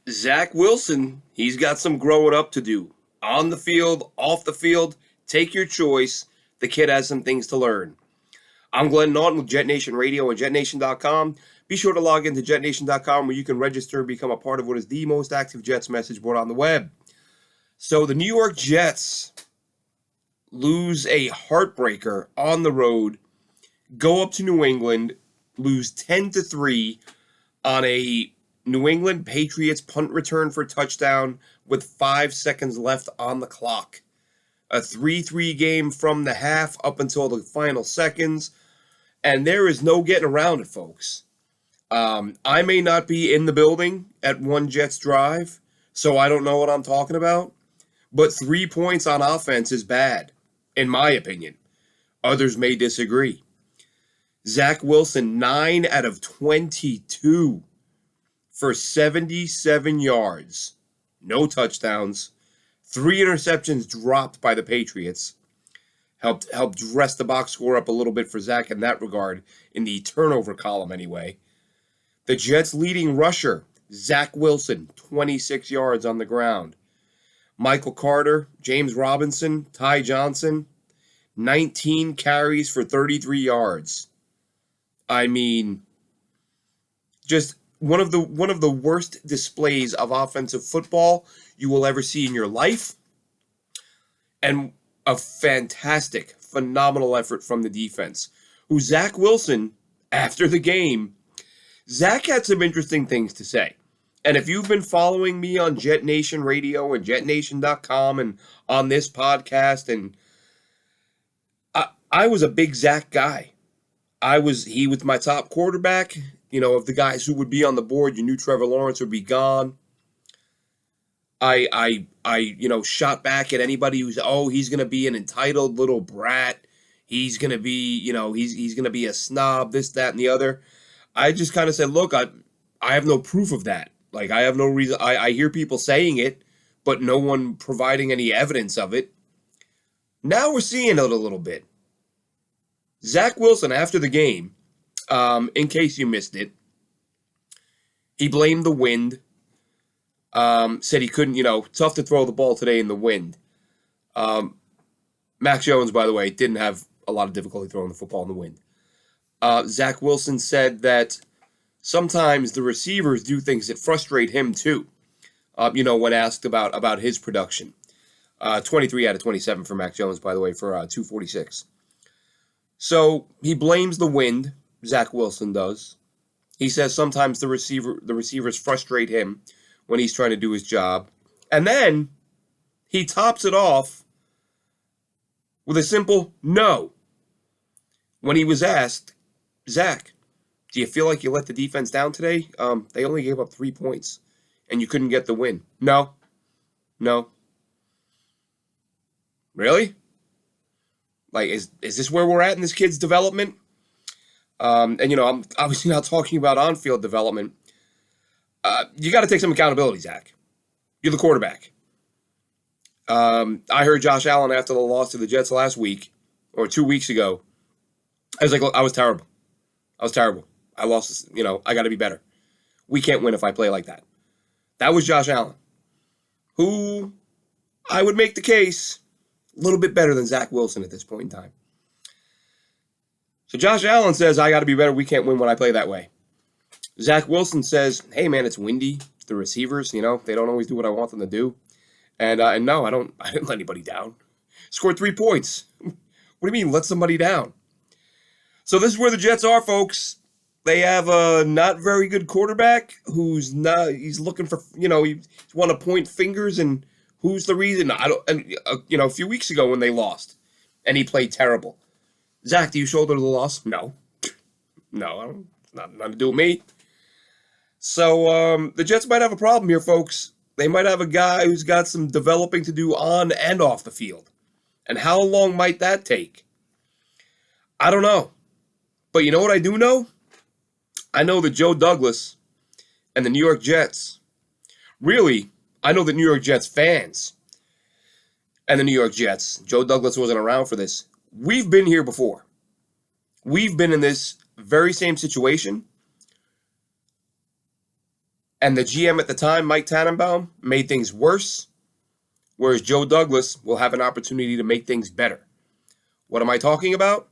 Zach Wilson, he's got some growing up to do. On the field, off the field, take your choice. The kid has some things to learn. I'm Glenn Naughton with JetNation Radio and JetNation.com. Be sure to log into JetNation.com where you can register and become a part of what is the most active Jets message board on the web. So the New York Jets lose a heartbreaker on the road, go up to New England, lose 10-3 on a New England Patriots punt return for touchdown with 5 seconds left on the clock. A 3-3 game from the half up until the final seconds, and there is no getting around it, folks. I may not be in the building at one Jets drive, so I don't know what I'm talking about, but 3 points on offense is bad, in my opinion. Others may disagree. Zach Wilson, 9 out of 22 for 77 yards. No touchdowns. 3 interceptions dropped by the Patriots. Helped dress the box score up a little bit for Zach in that regard, in the turnover column anyway. The Jets' leading rusher, Zach Wilson, 26 yards on the ground. Michael Carter, James Robinson, Ty Johnson, 19 carries for 33 yards. I mean, just one of the worst displays of offensive football you will ever see in your life, and a fantastic, phenomenal effort from the defense. Who Zach Wilson, after the game, Zach had some interesting things to say. And if you've been following me on JetNation Radio and JetNation.com and on this podcast, and I was a big Zach guy. He was my top quarterback. You know, of the guys who would be on the board, you knew Trevor Lawrence would be gone. I shot back at anybody who's, he's going to be an entitled little brat. He's going to be, he's going to be a snob, this, that, and the other. I just kind of said, look, I have no proof of that. Like, I have no reason. I hear people saying it, but no one providing any evidence of it. Now we're seeing it a little bit. Zach Wilson, after the game, in case you missed it, he blamed the wind. Said he couldn't, tough to throw the ball today in the wind. Mac Jones, by the way, didn't have a lot of difficulty throwing the football in the wind. Zach Wilson said that sometimes the receivers do things that frustrate him too, when asked about his production. 23 out of 27 for Mac Jones, by the way, for 246. So he blames the wind, Zach Wilson does. He says sometimes the receivers frustrate him when he's trying to do his job. And then he tops it off with a simple no. When he was asked, Zach, do you feel like you let the defense down today? They only gave up 3 points, and you couldn't get the win. No. Really? Like, is this where we're at in this kid's development? I'm obviously not talking about on-field development. You got to take some accountability, Zach. You're the quarterback. I heard Josh Allen after the loss to the Jets last week, or 2 weeks ago. I was like, look, I was terrible. I lost, I got to be better. We can't win if I play like that. That was Josh Allen, who I would make the case a little bit better than Zach Wilson at this point in time. So Josh Allen says, I got to be better. We can't win when I play that way. Zach Wilson says, hey, man, it's windy. The receivers, they don't always do what I want them to do. And no, I didn't let anybody down. Scored 3 points. What do you mean, let somebody down? So this is where the Jets are, folks. They have a not very good quarterback he's looking for, he's want to point fingers, and who's the reason? A few weeks ago when they lost and he played terrible. Zach, do you shoulder the loss? No, nothing to do with me. So the Jets might have a problem here, folks. They might have a guy who's got some developing to do on and off the field. And how long might that take? I don't know. But you know what I do know? I know that Joe Douglas and the New York Jets, really, I know the New York Jets fans and the New York Jets, Joe Douglas wasn't around for this, we've been here before. We've been in this very same situation. And the GM at the time, Mike Tannenbaum, made things worse, whereas Joe Douglas will have an opportunity to make things better. What am I talking about?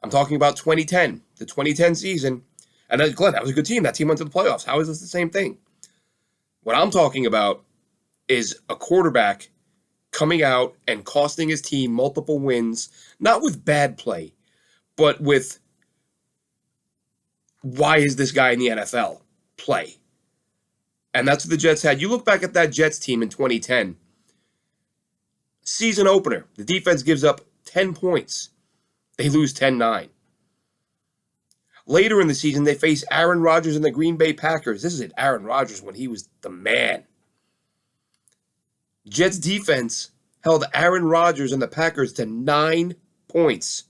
I'm talking about 2010, the 2010 season. And Glenn, that was a good team. That team went to the playoffs. How is this the same thing? What I'm talking about is a quarterback coming out and costing his team multiple wins, not with bad play, but with why is this guy in the NFL play? And that's what the Jets had. You look back at that Jets team in 2010, season opener, the defense gives up 10 points. They lose 10-9. Later in the season, they face Aaron Rodgers and the Green Bay Packers. This is it, Aaron Rodgers when he was the man. Jets defense held Aaron Rodgers and the Packers to 9 points.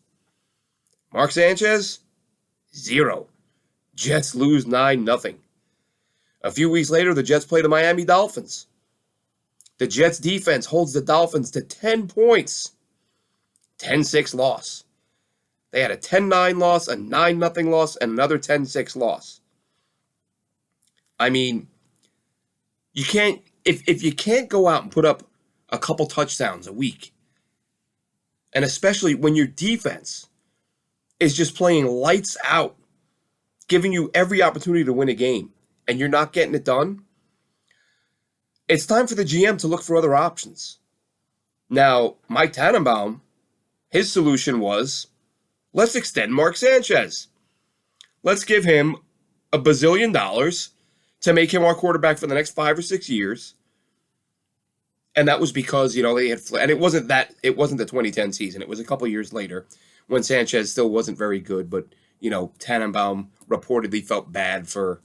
Mark Sanchez, 0. Jets lose 9-0. A few weeks later, the Jets play the Miami Dolphins. The Jets defense holds the Dolphins to 10 points. 10-6 loss. They had a 10-9 loss, a 9-0 loss, and another 10-6 loss. I mean, you can't, if you can't go out and put up a couple touchdowns a week, and especially when your defense is just playing lights out, giving you every opportunity to win a game, and you're not getting it done, it's time for the GM to look for other options. Now, Mike Tannenbaum, his solution was, let's extend Mark Sanchez. Let's give him $1 bazillion to make him our quarterback for the next 5 or 6 years. And that was because, they had, and it wasn't the 2010 season. It was a couple years later when Sanchez still wasn't very good, but, Tannenbaum reportedly felt bad for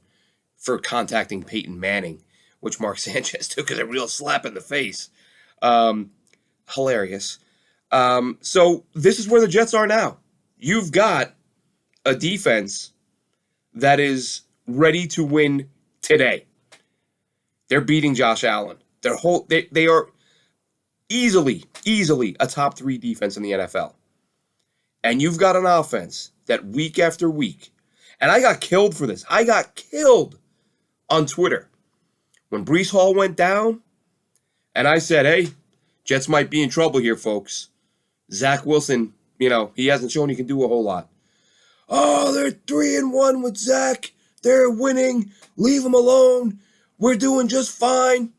contacting Peyton Manning, which Mark Sanchez took as a real slap in the face. Hilarious. So this is where the Jets are now. You've got a defense that is ready to win today. They're beating Josh Allen. They are easily a top 3 defense in the NFL. And you've got an offense that week after week, and I got killed for this. I got killed on Twitter when Breece Hall went down, and I said, hey, Jets might be in trouble here, folks. Zach Wilson, he hasn't shown he can do a whole lot. Oh, they're 3-1 with Zach. They're winning. Leave him alone. We're doing just fine.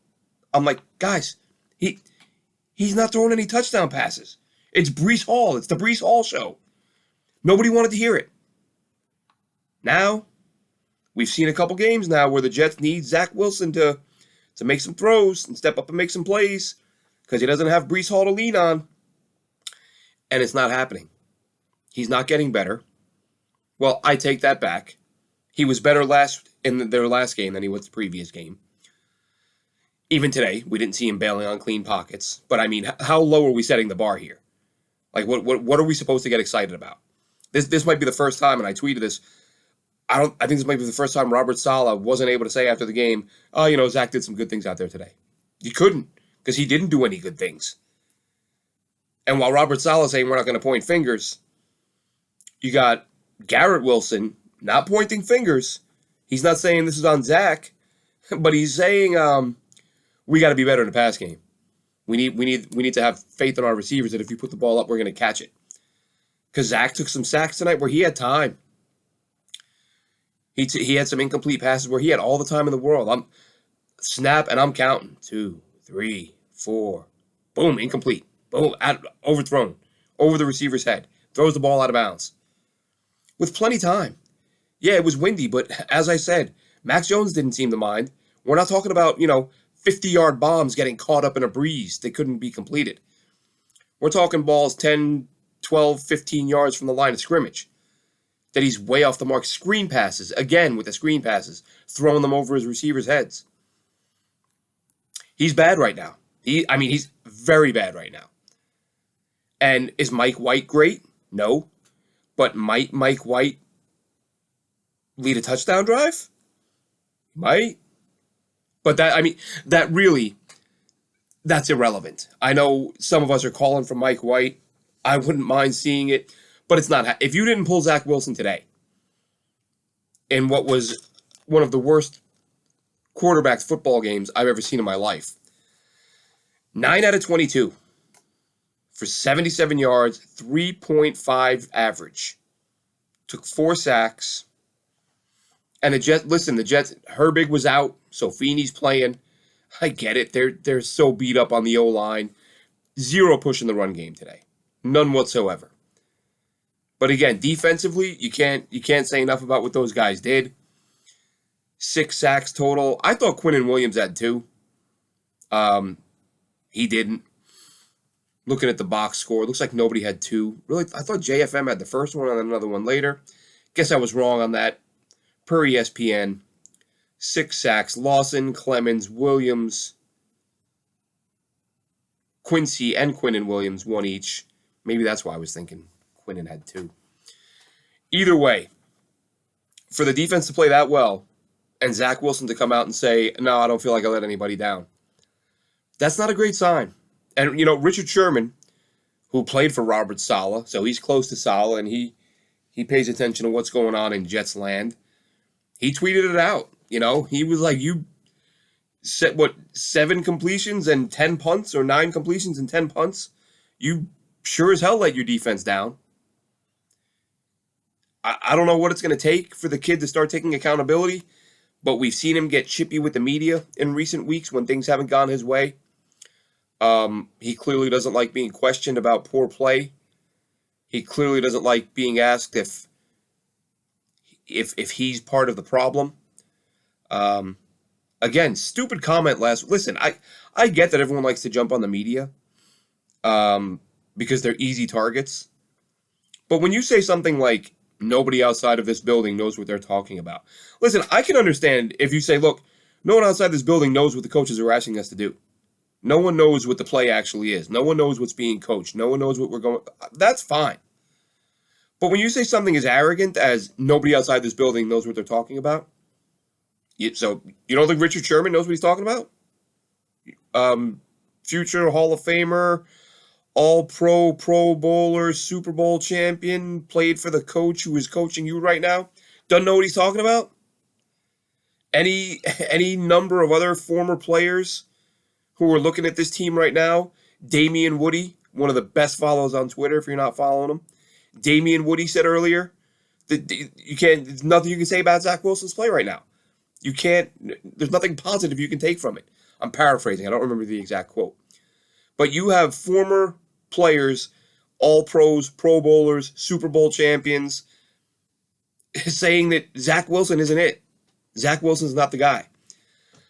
I'm like, guys, he's not throwing any touchdown passes. It's Breece Hall. It's the Breece Hall show. Nobody wanted to hear it. Now, we've seen a couple games now where the Jets need Zach Wilson to make some throws and step up and make some plays because he doesn't have Breece Hall to lean on. And it's not happening. He's not getting better. Well, I take that back. He was better in their last game than he was the previous game. Even today, we didn't see him bailing on clean pockets. But I mean, how low are we setting the bar here? Like, what are we supposed to get excited about? This might be the first time, and I tweeted this. I think this might be the first time Robert Saleh wasn't able to say after the game, oh, Zach did some good things out there today. He couldn't, because he didn't do any good things. And while Robert Saleh saying we're not going to point fingers, you got Garrett Wilson not pointing fingers. He's not saying this is on Zach, but he's saying we got to be better in the pass game. We need to have faith in our receivers that if you put the ball up, we're going to catch it. Because Zach took some sacks tonight where he had time. He had some incomplete passes where he had all the time in the world. I'm counting. 2, 3, 4. Boom, incomplete. Boom, overthrown. Over the receiver's head. Throws the ball out of bounds. With plenty of time. Yeah, it was windy, but as I said, Max Jones didn't seem to mind. We're not talking about, 50-yard bombs getting caught up in a breeze that couldn't be completed. We're talking balls 10, 12, 15 yards from the line of scrimmage that he's way off the mark. Screen passes, again with the screen passes, throwing them over his receivers' heads. He's bad right now. He's very bad right now. And is Mike White great? No. But might Mike White lead a touchdown drive? Might. But that's irrelevant. I know some of us are calling for Mike White. I wouldn't mind seeing it, but it's not. If you didn't pull Zach Wilson today in what was one of the worst quarterback football games I've ever seen in my life. 9 out of 22 for 77 yards, 3.5 average. Took 4 sacks. And the Jets, Herbig was out, so Feeney's playing. I get it. They're so beat up on the O-line. Zero push in the run game today. None whatsoever. But again, defensively, you can't say enough about what those guys did. 6 sacks total. I thought Quinnen Williams had 2. He didn't. Looking at the box score, looks like nobody had 2. Really, I thought JFM had the first one and another one later. Guess I was wrong on that. Per ESPN, 6 sacks. Lawson, Clemens, Williams, Quincy, and Quinnen Williams, 1 each. Maybe that's why I was thinking Quinnen had 2. Either way, for the defense to play that well, and Zach Wilson to come out and say, no, I don't feel like I let anybody down, that's not a great sign. And, Richard Sherman, who played for Robert Saleh, so he's close to Saleh, and he pays attention to what's going on in Jets land. He tweeted it out. He was like, you set, 7 completions and 10 punts, or 9 completions and 10 punts? You sure as hell let your defense down. I don't know what it's going to take for the kid to start taking accountability, but we've seen him get chippy with the media in recent weeks when things haven't gone his way. He clearly doesn't like being questioned about poor play. He clearly doesn't like being asked if he's part of the problem. Again, stupid comment last. Listen, I get that everyone likes to jump on the media because they're easy targets. But when you say something like, nobody outside of this building knows what they're talking about. Listen, I can understand if you say, look, no one outside this building knows what the coaches are asking us to do. No one knows what the play actually is. No one knows what's being coached. No one knows what we're going. That's fine. But when you say something as arrogant as nobody outside this building knows what they're talking about, so you don't think Richard Sherman knows what he's talking about? Future Hall of Famer, All-Pro, Pro Bowler, Super Bowl champion, played for the coach who is coaching you right now. Doesn't know what he's talking about? Any number of other former players who are looking at this team right now? Damian Woody, one of the best follows on Twitter if you're not following him. Damian Woody said earlier that there's nothing you can say about Zach Wilson's play right now. There's nothing positive you can take from it. I'm paraphrasing. I don't remember the exact quote. But you have former players, all-pros, Pro Bowlers, Super Bowl champions, saying that Zach Wilson isn't it. Zach Wilson's not the guy.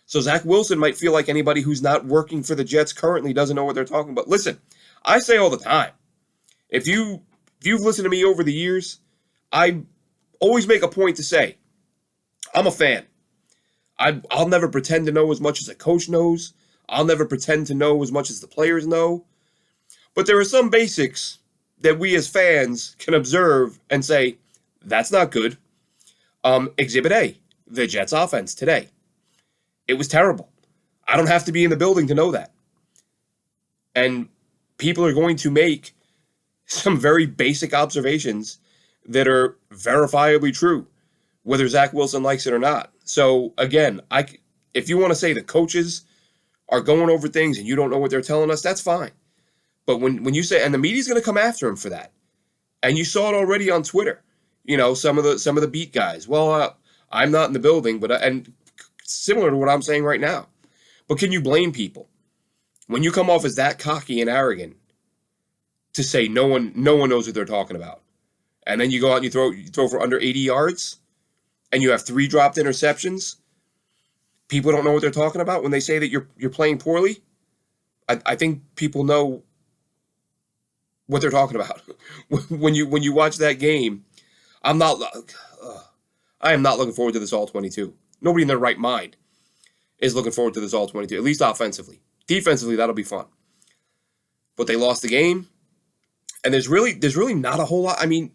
So Zach Wilson might feel like anybody who's not working for the Jets currently doesn't know what they're talking about. Listen, I say all the time, if you've listened to me over the years, I always make a point to say, I'm a fan. I'll never pretend to know as much as a coach knows. I'll never pretend to know as much as the players know. But there are some basics that we as fans can observe and say, that's not good. Exhibit A, the Jets offense today. It was terrible. I don't have to be in the building to know that. And people are going to make some very basic observations that are verifiably true, whether Zach Wilson likes it or not. So again, if you want to say the coaches are going over things and you don't know what they're telling us, that's fine. But when you say, and the media's going to come after him for that, and you saw it already on Twitter, some of the beat guys. Well, I'm not in the building, and similar to what I'm saying right now. But can you blame people when you come off as that cocky and arrogant to say no one knows what they're talking about, and then you go out and you throw for under 80 yards, and you have 3 dropped interceptions? People don't know what they're talking about when they say that you're playing poorly. I think people know what they're talking about. when you watch that game, I am not looking forward to this all 22. Nobody in their right mind is looking forward to this all 22, at least offensively. Defensively, that'll be fun. But they lost the game, and there's really not a whole lot. I mean,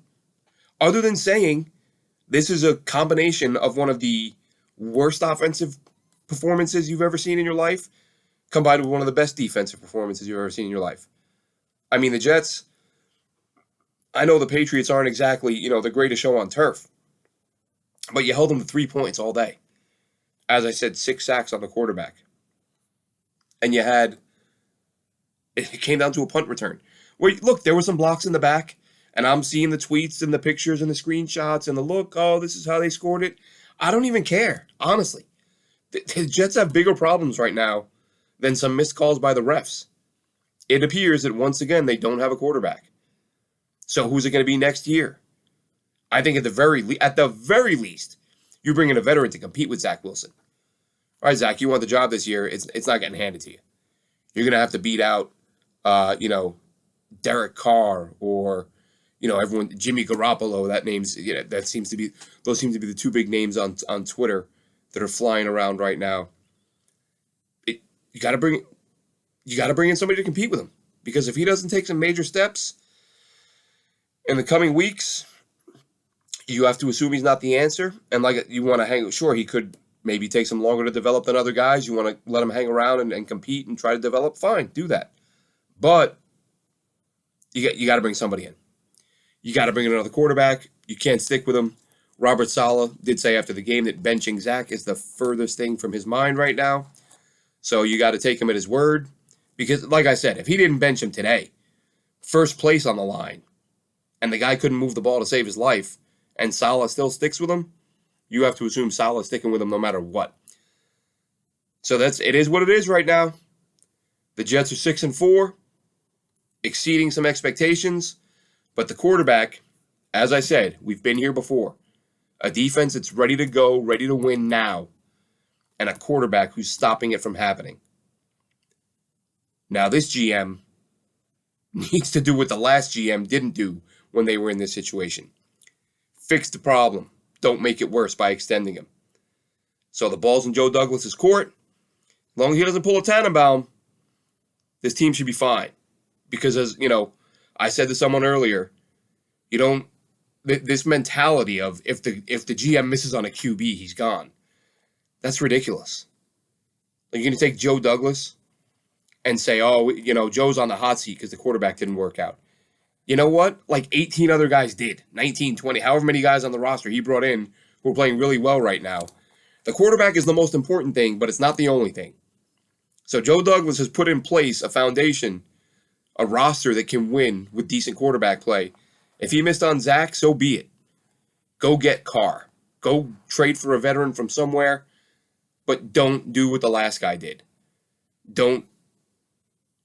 other than saying this is a combination of one of the worst offensive performances you've ever seen in your life, combined with one of the best defensive performances you've ever seen in your life. I mean, the Jets, I know the Patriots aren't exactly, the greatest show on turf, but you held them to 3 points all day. as I said, 6 sacks on the quarterback. And it came down to a punt return. Where, look, there were some blocks in the back, and I'm seeing the tweets and the pictures and the screenshots and the look, oh, this is how they scored it. I don't even care, honestly. The Jets have bigger problems right now than some missed calls by the refs. It appears that, once again, they don't have a quarterback. So who's it going to be next year? I think at the very least, you bring in a veteran to compete with Zach Wilson. All right, Zach, you want the job this year. It's not getting handed to you. You're going to have to beat out, Derek Carr or, everyone, Jimmy Garoppolo. Those seem to be the two big names on Twitter that are flying around right now. You got to bring in somebody to compete with him, because if he doesn't take some major steps in the coming weeks, you have to assume he's not the answer. And you want to hang. Sure, he could maybe take some longer to develop than other guys. You want to let him hang around and compete and try to develop. Fine, do that. But you got to bring somebody in. You got to bring in another quarterback. You can't stick with him. Robert Saleh did say after the game that benching Zach is the furthest thing from his mind right now. So you got to take him at his word. Because, like I said, if he didn't bench him today, first place on the line, and the guy couldn't move the ball to save his life, and Saleh still sticks with him, you have to assume Saleh's sticking with him no matter what. So it is what it is right now. The Jets are 6-4, exceeding some expectations, but the quarterback, as I said, we've been here before. A defense that's ready to go, ready to win now, and a quarterback who's stopping it from happening. Now, this GM needs to do what the last GM didn't do when they were in this situation. Fix the problem. Don't make it worse by extending him. So the ball's in Joe Douglas's court. As long as he doesn't pull a Tannenbaum, this team should be fine. Because, as I said to someone earlier, this mentality of if the GM misses on a QB, he's gone. That's ridiculous. You're going to take Joe Douglas and say, Joe's on the hot seat because the quarterback didn't work out. You know what? 18 other guys did. 19, 20, however many guys on the roster he brought in who are playing really well right now. The quarterback is the most important thing, but it's not the only thing. So Joe Douglas has put in place a foundation, a roster that can win with decent quarterback play. If he missed on Zach, so be it. Go get Carr. Go trade for a veteran from somewhere, but don't do what the last guy did. Don't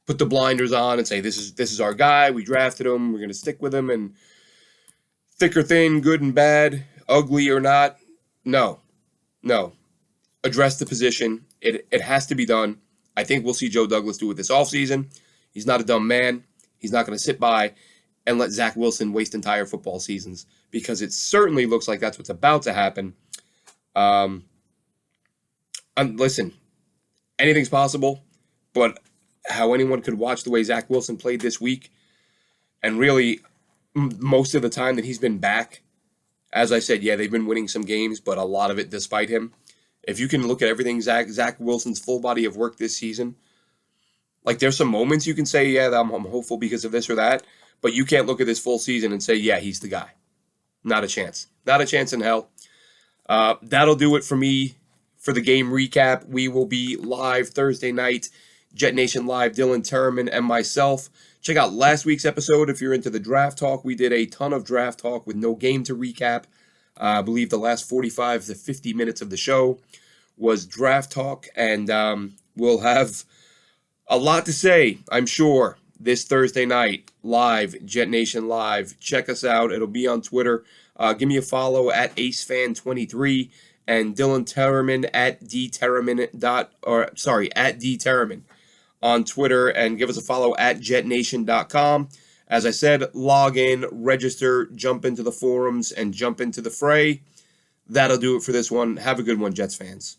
put the blinders on and say, this is our guy, we drafted him, we're going to stick with him, and thick or thin, good and bad, ugly or not. No. Address the position. It has to be done. I think we'll see Joe Douglas do it this offseason. He's not a dumb man. He's not going to sit by and let Zach Wilson waste entire football seasons, because it certainly looks like that's what's about to happen. Listen, anything's possible, but how anyone could watch the way Zach Wilson played this week, and really most of the time that he's been back, as I said, yeah, they've been winning some games, but a lot of it despite him. If you can look at everything Zach Wilson's full body of work this season, there's some moments you can say, yeah, I'm hopeful because of this or that, but you can't look at this full season and say, yeah, he's the guy. Not a chance. Not a chance in hell. That'll do it for me for the game recap. We will be live Thursday night, JetNation Live, Dylan Terman and myself. Check out last week's episode if you're into the draft talk. We did a ton of draft talk with no game to recap. I believe the last 45 to 50 minutes of the show was draft talk, and we'll have a lot to say, I'm sure, this Thursday night, live, JetNation Live. Check us out. It'll be on Twitter. Give me a follow at AceFan23 and Dylan Terman at DTerman on Twitter, and give us a follow at JetNation.com. As I said, log in, register, jump into the forums, and jump into the fray. That'll do it for this one. Have a good one, Jets fans.